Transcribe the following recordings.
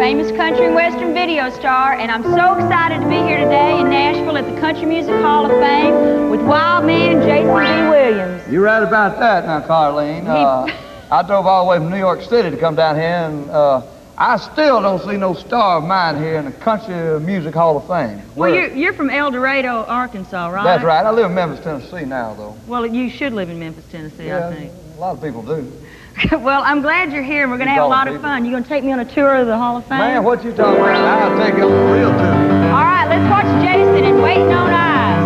famous country and western video star, and I'm so excited to be here today in Nashville at the Country Music Hall of Fame with wild man Jason B. Williams. You're right about that now, Carlene. I drove all the way from New York City to come down here, and I still don't see no star of mine here in the Country Music Hall of Fame. Well, you're from El Dorado, Arkansas, right? That's right. I live in Memphis, Tennessee now, though. Well, you should live in Memphis, Tennessee, yeah, I think. A lot of people do. Well, I'm glad you're here, and we're going to have a lot of fun. You going to take me on a tour of the Hall of Fame? Man, what you talking about? I'll take you on a real tour. All right, let's watch Jason and Waiting on Eyes.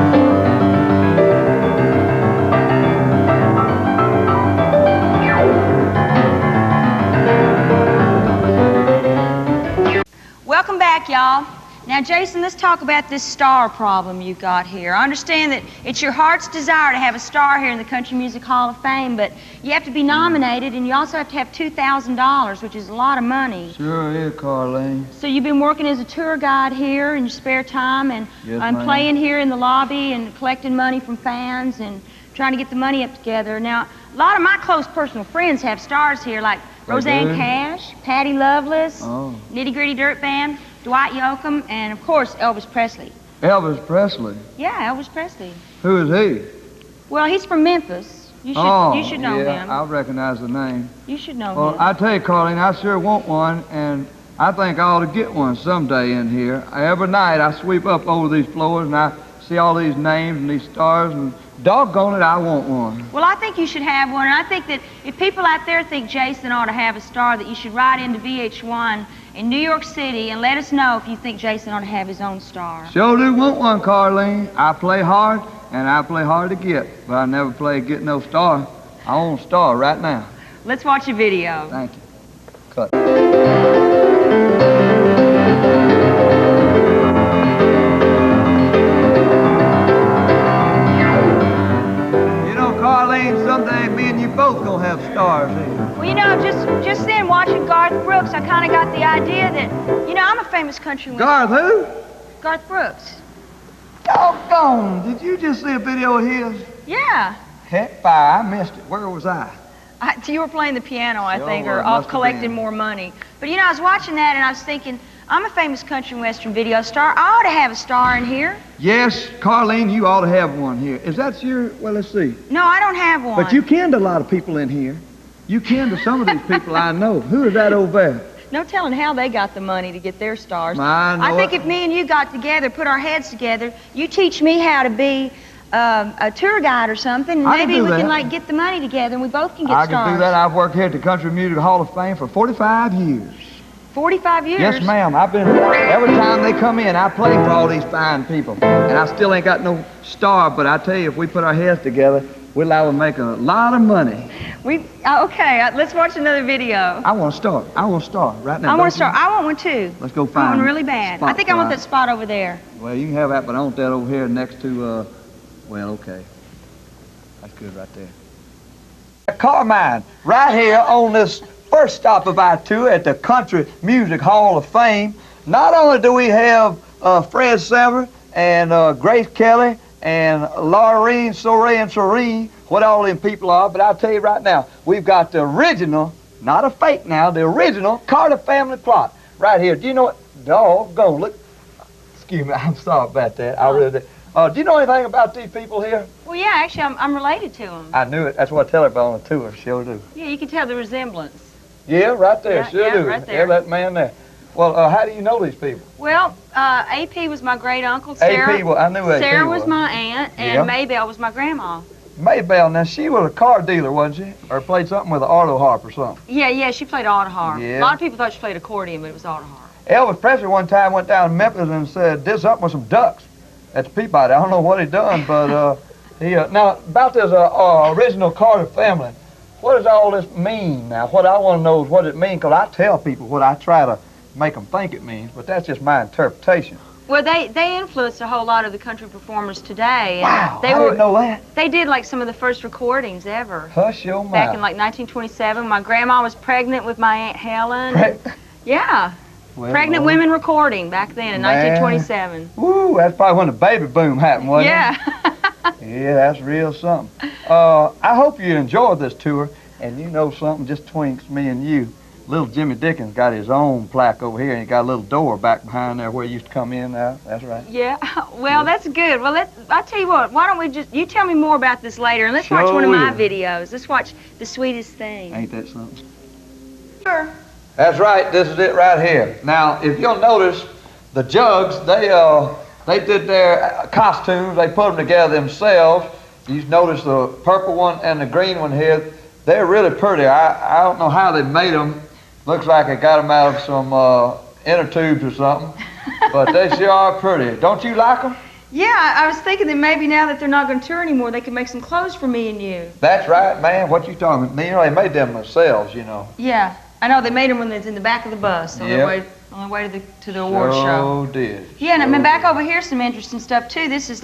Welcome back, y'all. Now, Jason, let's talk about this star problem you got here. I understand that it's your heart's desire to have a star here in the Country Music Hall of Fame, but you have to be nominated, and you also have to have $2,000, which is a lot of money. Sure is, Carlene. So you've been working as a tour guide here in your spare time, and Yes, I'm ma'am. playing here in the lobby and collecting money from fans and trying to get the money up together. Now, a lot of my close personal friends have stars here, like Roseanne do? Cash, Patty Loveless, Oh. Nitty Gritty Dirt Band, Dwight Yoakam, and of course Elvis Presley. Elvis Presley. Yeah, Elvis Presley. Who is he? Well, he's from Memphis. You should know yeah, him. I recognize the name. You should know Well, him. I tell you, Carlene, I sure want one, and I think I ought to get one someday in here. Every night I sweep up over these floors and I see all these names and these stars, and doggone it, I want one. Well, I think you should have one, and I think that if people out there think Jason ought to have a star, that you should write into VH1 in New York City and let us know if you think Jason ought to have his own star. Sure do want one, Carlene. I play hard, and I play hard to get, but I never play get no star. I want a star right now. Let's watch a video. Thank you. Cut. Carlene, someday me and you both gonna have stars here. Well, you know, just then watching Garth Brooks, I kind of got the idea that, you know, I'm a famous country winner. Garth who? Garth Brooks. Doggone, did you just see a video of his? Yeah. Heck, fire, I missed it. Where was I? You were playing the piano, I Sure think, was. or Must off have collecting been. more money. But, you know, I was watching that and I was thinking, I'm a famous country and western video star. I ought to have a star in here. Yes, Carlene, you ought to have one here. Is that your, well, let's see. No, I don't have one. But you ken to a lot of people in here. You ken to some of these people I know. Who is that over there? No telling how they got the money to get their stars. I know I think it. if me and you got together, put our heads together, you teach me how to be a tour guide or something, and I can maybe do we can, that. like, get the money together and we both can get I stars. can do that. I've worked here at the Country Music Hall of Fame for 45 years. 45 years? Yes, ma'am. I've been, every time they come in, I play for all these fine people. And I still ain't got no star, but I tell you, if we put our heads together, we're liable to make a lot of money. Okay, let's watch another video. I want a star. I want a star right now. I want don't a star. you? I want one too. Let's go I find want one really bad. I think I want that spot over there. Well, you can have that, but I want that over here next to, well, okay. That's good right there. Carmine, right here on this first stop of our tour at the Country Music Hall of Fame. Not only do we have Fred Sever and Grace Kelly and Laureen, Sorey, and Serene, what all them people are, but I'll tell you right now, we've got the original, not a fake now, the original Carter family plot right here. Do you know what? Doggone, look. Excuse me, I'm sorry about that. I really do. Do you know anything about these people here? Well, yeah, actually, I'm related to them. I knew it. That's what I tell everybody on the tour. Sure do. Yeah, you can tell the resemblance. Yeah, right there. Yeah, sure yeah, do. right there. Yeah, that man there. Well, how do you know these people? Well, AP was my great uncle. Sarah, AP, well, I knew AP Sarah was my aunt, and Yeah. Maybelle was my grandma. Maybelle, now she was a car dealer, wasn't she? Or played something with an auto harp or something. Yeah, she played auto harp. Yeah. A lot of people thought she played accordion, but it was auto harp. Elvis Presley one time went down to Memphis and said, "Did something with some ducks." That's Peabody. I don't know what he done, but now about this original Carter family. What does all this mean now? What I want to know is what it means, because I tell people what I try to make them think it means, but that's just my interpretation. Well, they influenced a whole lot of the country performers today. Wow, they I didn't know that. They did like some of the first recordings ever. Hush your mouth. Back in like 1927, my grandma was pregnant with my Aunt Helen. Yeah. Well, Pregnant Lord. women recording back then in Man. 1927. Woo, that's probably when the baby boom happened, wasn't Yeah. it? Yeah, that's real something. I hope you enjoyed this tour, and you know something just twinks me and you. little Jimmy Dickens got his own plaque over here, and he got a little door back behind there where he used to come in now. That's right. Yeah, well, that's good. Well, I'll tell you what, why don't we you tell me more about this later, and let's watch one of my videos. Let's watch The Sweetest Thing. Ain't that something? Sure. That's right, this is it right here. Now, if you'll notice, the Jugs, they did their costumes, they put them together themselves. You notice the purple one and the green one here, they're really pretty. I don't know how they made them. Looks like they got them out of some inner tubes or something, but they sure are pretty. Don't you like them? Yeah, I was thinking that maybe now that they're not going to tour anymore, they could make some clothes for me and you. That's right, man. What you talking about? You know, they made them themselves, you know. Yeah, I know. They made them when they was in the back of the bus on their way to the award show. Oh, did. Yeah, and I mean, back over here's some interesting stuff too. This is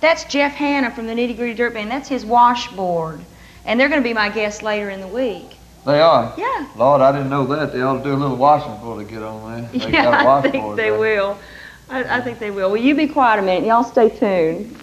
that's Jeff Hanna from the Nitty Gritty Dirt Band. That's his washboard, and they're going to be my guests later in the week. They are? Yeah. Lord, I didn't know that. They ought to do a little washing before they get on there. They Yeah, I think they will. I think they will. Well, you be quiet a minute. Y'all stay tuned.